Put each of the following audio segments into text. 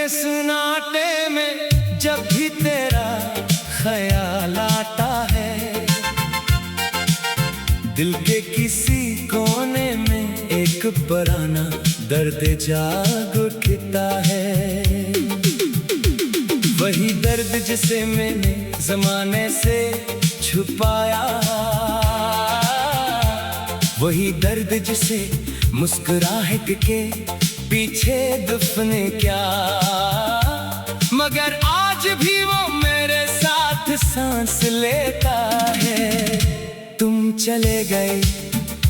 के सन्नाटे में जब भी तेरा ख्याल आता है, दिल के किसी कोने में एक पुराना दर्द जाग उठता है। वही दर्द जिसे मैंने ज़माने से छुपाया, वही दर्द जिसे मुस्कुराहट के पीछे दफन क्या, मगर आज भी वो मेरे साथ सांस लेता है। तुम चले गए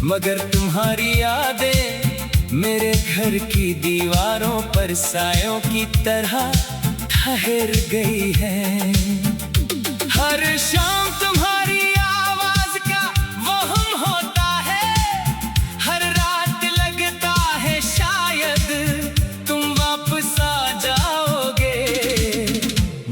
मगर तुम्हारी यादें मेरे घर की दीवारों पर सायों की तरह ठहर गई हैं। हर शाम तुम्हारी आवाज का वहम होता है, हर रात लगता है शायद तुम वापस आ जाओगे,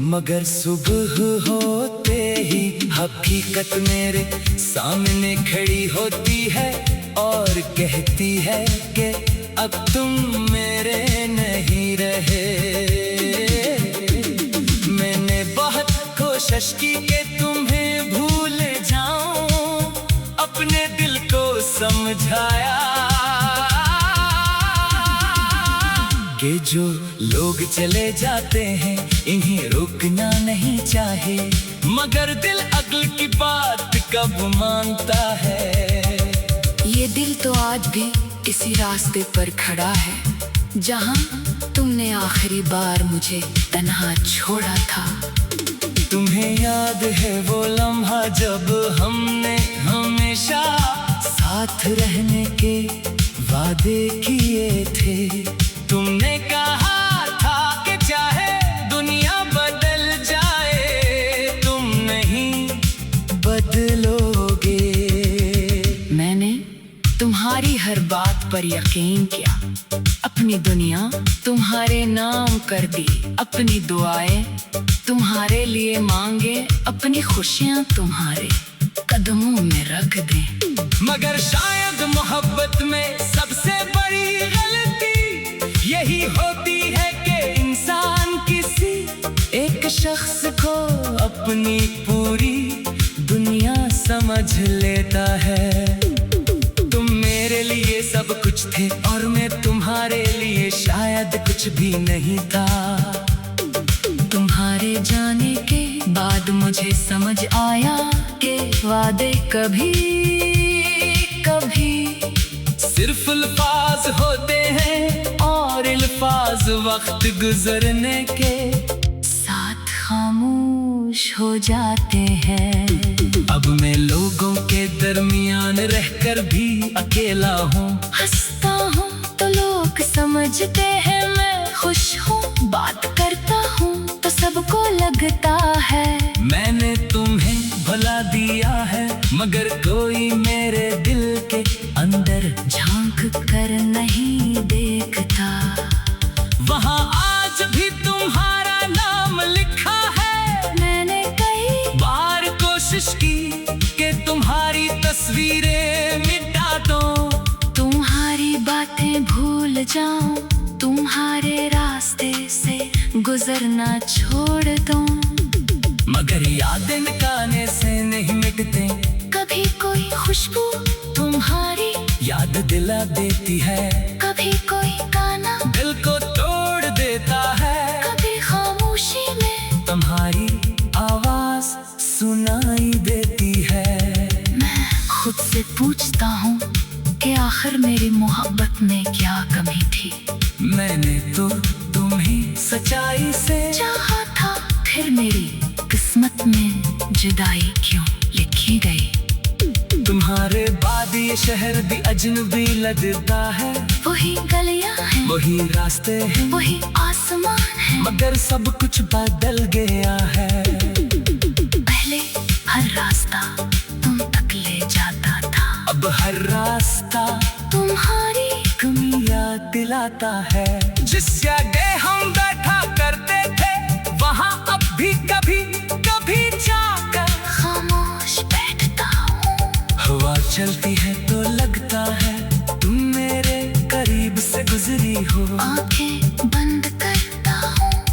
मगर सुबह होते ही हकीकत मेरे सामने खड़ी होती है और कहती है कि अब तुम मेरे नहीं रहे। मैंने बहुत कोशिश की कि तुम्हें भूल जाऊं, अपने दिल को समझाया कि जो लोग चले जाते हैं इन्हें रोकना नहीं चाहे, मगर दिल अक्ल की बात कब मानता है। ये दिल तो आज भी इसी रास्ते पर खड़ा है जहां तुमने आखिरी बार मुझे तन्हा छोड़ा था। तुम्हें याद है वो लम्हा जब हमने हमेशा साथ रहने के वादे किए थे। तुमने कहा था कि चाहे दुनिया बदल जाए तुम नहीं बदलोगे। मैंने तुम्हारी हर बात पर यकीन किया, अपनी दुनिया तुम्हारे नाम कर दी, अपनी दुआएं तुम्हारे लिए मांगे, अपनी खुशियां तुम्हारे कदमों में रख दे। मगर शायद मोहब्बत में सबसे बड़ी गलती यही होती है कि इंसान किसी एक शख्स को अपनी पूरी दुनिया समझ लेता है। तुम मेरे लिए सब कुछ थे और मैं तुम्हारे लिए शायद कुछ भी नहीं था। तुम्हारे जाने के बाद मुझे समझ आया कि वादे कभी कभी सिर्फ अल्फाज होते हैं और अल्फाज वक्त गुजरने के साथ खामोश हो जाते हैं। अब मैं लोगों के दरमियान रहकर भी अकेला हूँ, हंसता हूँ तो लोग समझते हैं मैं खुश हूँ, बात करता हूँ तो सबको लगता है मैंने तुम्हें भुला दिया है, मगर कोई मेरे दिल के अंदर झांक कर नहीं देखता। वहाँ आज भी तुम्हारा नाम लिखा है। मैंने कई बार कोशिश की कि तुम्हारी तस्वीरें मिटा दूं, तुम्हारी बातें भूल जाऊं, तुम्हारे रास्ते से गुजरना छोड़ दूं, मगर यादें निकालने से नहीं मिटते। कभी कोई खुशबू तुम्हारी याद दिला देती है, कभी कोई गाना दिल को तोड़ देता है, कभी खामोशी में तुम्हारी आवाज सुनाई देती है। मैं खुद से पूछता हूँ कि आखिर मेरी मोहब्बत में क्या कमी थी। मैंने तो तुम्हें सच्चाई से चाहा था, फिर मेरी किस्मत में जुदाई क्यों लिखी गई। तुम्हारे बाद ये शहर भी अजनबी लगता है। वही गलियां हैं, वही रास्ते हैं, वही आसमान है, मगर सब कुछ बदल गया है। पहले हर रास्ता तुम तक ले जाता था, अब हर रास्ता तुम्हारी कमी याद दिलाता है। जिस जगह हम बैठा करते थे वहाँ अब भी कभी कभी जाकर खामोश बैठता हूँ। हवा चलती है तो लगता है तुम मेरे करीब से गुजरी हो। आंखें बंद करता हूँ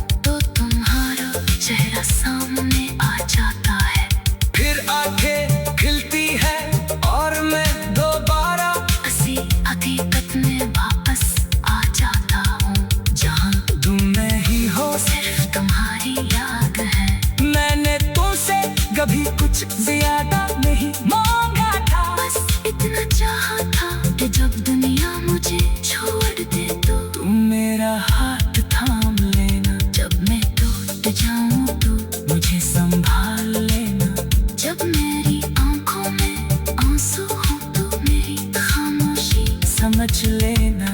समझ लेना।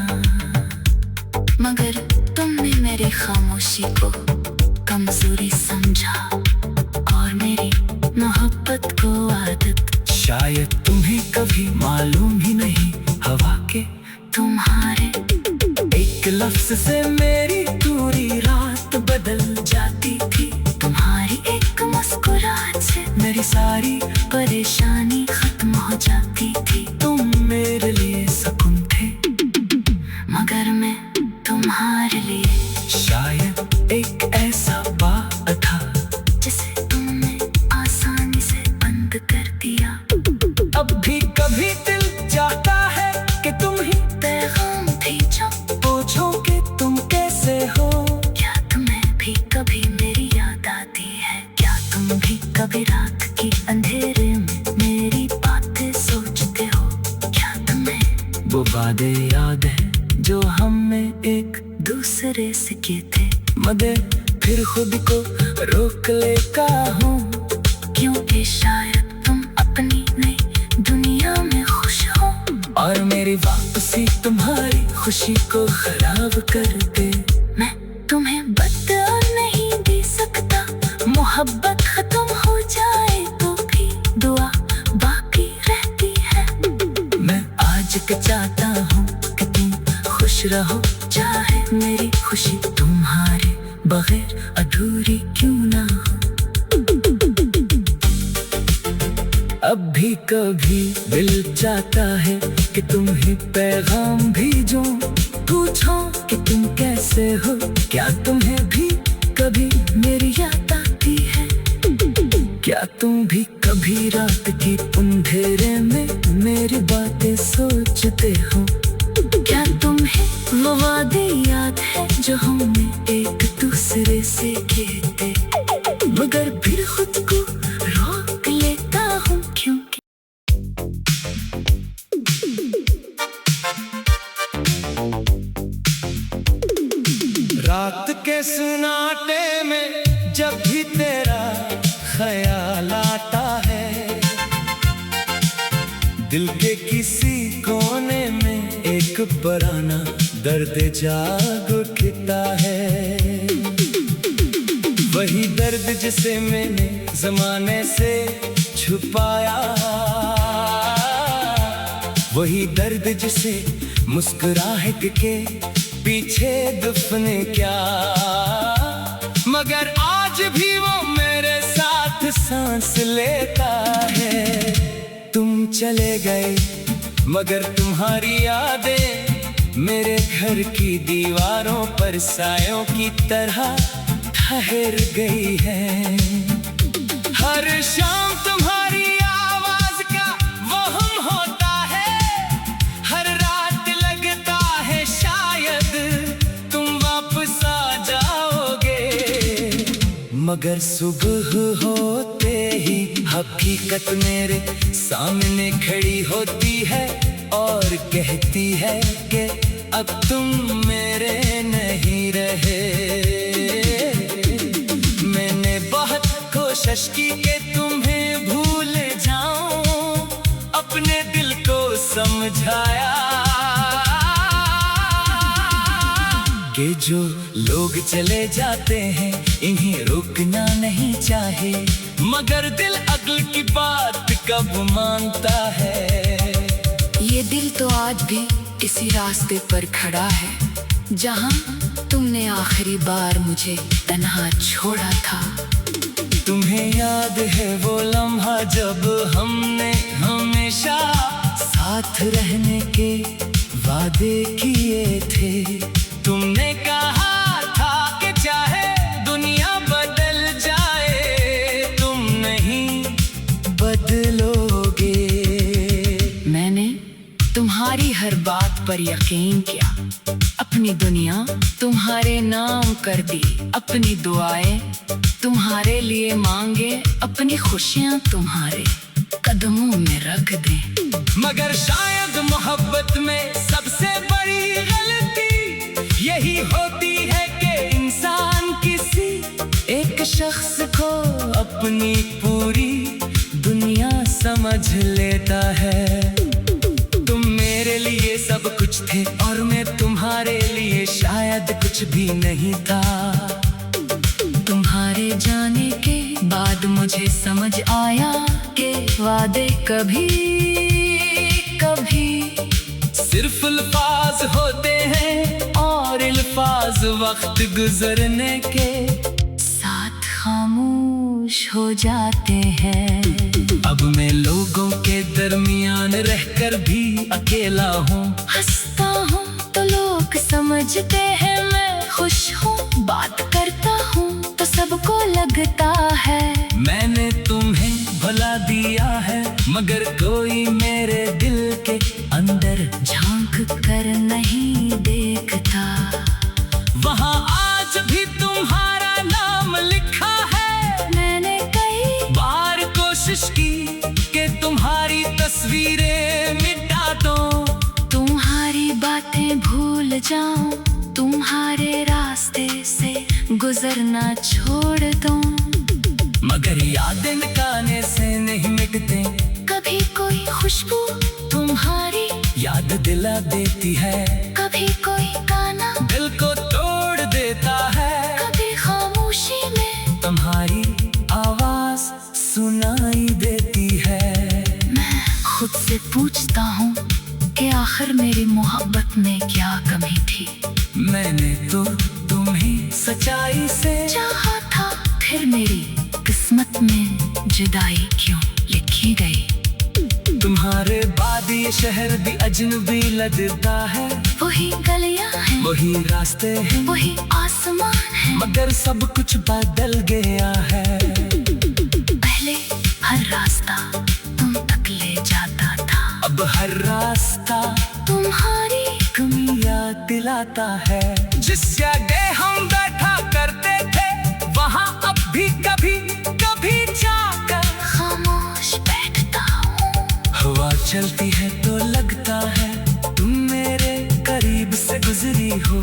मगर तुमने मेरी खामोशी को कमजोरी समझा और मेरी मोहब्बत को आदत। शायद तुम्हें कभी मालूम ही नहीं हवा के तुम्हारे एक लफ्ज से मेरी पूरी रात बदल जाती थी। तुम्हारी एक मुस्कुराहट से मेरी सारी परेशानी खत्म हो जाती थी। तुम मेरे लिए सुकून थे मगर मैं तुम्हारे लिए शायद एक ऐसा बात था जिसे तुमने आसानी से बंद कर दिया। अब भी कभी दिल चाहता है कि तुम ही पैगाम भेजो, पूछो कि तुम कैसे हो। क्या तुम्हें भी कभी मेरी याद आती है? क्या तुम भी कभी रात की अंधेरे में मेरी बातें सोचते हो? क्या तुम्हें वो वादे याद है जो हमने एक दूसरे से किए थे? मगर फिर खुद को रोक लेता हूँ क्योंकि शायद तुम अपनी नई दुनिया में खुश हो और मेरी वापसी तुम्हारी खुशी को खराब कर दे। मैं तुम्हें बदला नहीं दे सकता। मोहब्बत खत्म हो जाए तो भी दुआ बाकी रहती है। मैं आज के चाहता हूँ कि तुम खुश रहो, चाहे मेरी खुशी तुम्हारे बगैर अधूरी क्यों ना हो। अब भी कभी दिल चाहता है कि तुम्हें पैगाम भेजो, पूछो कि तुम कैसे हो। क्या तुम्हें भी कभी मेरी याद आती है? क्या तुम भी कभी रात की अंधेरे में मेरी बातें सोचते हो? क्या तुम्हें वो वादे याद है जो हमने एक दूसरे से किए थे? मगर फिर खुद को रोक लेता हूँ क्योंकि रात के सन्नाटे में जब भी तेरा ख्याल आता है, दिल के किसी कोने में एक पुराना दर्द जाग उठता है। वही दर्द जिसे मैंने जमाने से छुपाया, वही दर्द जिसे मुस्कुराहट के पीछे दफन किया। मगर आज भी वो मेरे साथ सांस लेता है। तुम चले गए मगर तुम्हारी यादें मेरे घर की दीवारों पर सायों की तरह ठहर गई है। हर शाम तुम्हारी आवाज का वहम होता है, हर रात लगता है शायद तुम वापस आ जाओगे। मगर सुबह होते ही हकीकत मेरे सामने खड़ी होती है और कहती है कि अब तुम मेरे नहीं रहे। मैंने बहुत कोशिश की कि तुम्हें भूल जाऊं, अपने दिल को समझाया कि जो लोग चले जाते हैं इन्हें रुकना नहीं चाहे। मगर दिल अक्ल की बात कब मानता है? ये दिल तो आज भी इसी रास्ते पर खड़ा है जहाँ तुमने आखिरी बार मुझे तन्हा छोड़ा था। तुम्हें याद है वो लम्हा जब हमने हमेशा साथ रहने के वादे किए थे? तुमने कहा था कि चाहे दुनिया बदल जाए तुम नहीं बदलोगे। मैंने तुम्हारी हर बात पर यकीन किया, अपनी दुनिया तुम्हारे नाम कर दी, अपनी दुआएं तुम्हारे लिए मांगे, अपनी खुशियां तुम्हारे कदमों में रख दे। मगर शायद मोहब्बत में सबसे बड़ी गलती यही होती है कि इंसान किसी एक शख्स को अपनी पूरी दुनिया समझ लेता है। तुम मेरे लिए सब कुछ कुछ थे और मैं तुम्हारे लिए शायद कुछ भी नहीं था। तुम्हारे जाने के बाद मुझे समझ आया कि वादे कभी कभी सिर्फ अल्फाज होते हैं और अल्फाज वक्त गुजरने के साथ खामोश हो जाते हैं। अब मैं लोगों के दरमियान रहकर भी अकेला हूँ। हंसता हूँ तो लोग समझते हैं मैं खुश हूँ, बात करता हूँ तो सबको लगता है मैंने तुम्हें भुला दिया है, मगर कोई मेरे दिल के अंदर झांक कर नहीं देखता। वहाँ आज भी तुम्हारा नाम लिखा है। मैंने कई बार कोशिश की कि तुम्हारी तस्वीरें मिटा दूं, तुम्हारी बातें भूल जाऊं, तुम्हारे रास्ते से गुजरना छोड़ दूं, मगर यादें मिटाने से नहीं मिटते। कभी कोई खुशबू तुम्हारी याद दिला देती है, कभी कोई गाना दिल को तोड़ देता है। कभी खामोशी में तुम्हारी आवाज सुनाई देती है। मैं खुद से पूछता हूँ कि आखिर मेरी मोहब्बत में क्या कमी थी। मैंने तो तुम्हें सच्चाई से चाहा था, फिर मेरी किस्मत में जुदाई क्यों लिखी गई। तुम्हारे बाद ये शहर भी अजनबी लगता है। वही गलियां हैं, वही रास्ते हैं, वही आसमान है, मगर सब कुछ बदल गया है। पहले हर रास्ता तुम तक ले जाता था, अब हर रास्ता तुम्हारी कमी याद दिलाता है। जिस जगह हम बैठा करते थे वहाँ अब भी कभी कभी जाकर खामोश बैठता हूँ। हवा चलती है तो लगता है तुम मेरे करीब से गुजरी हो।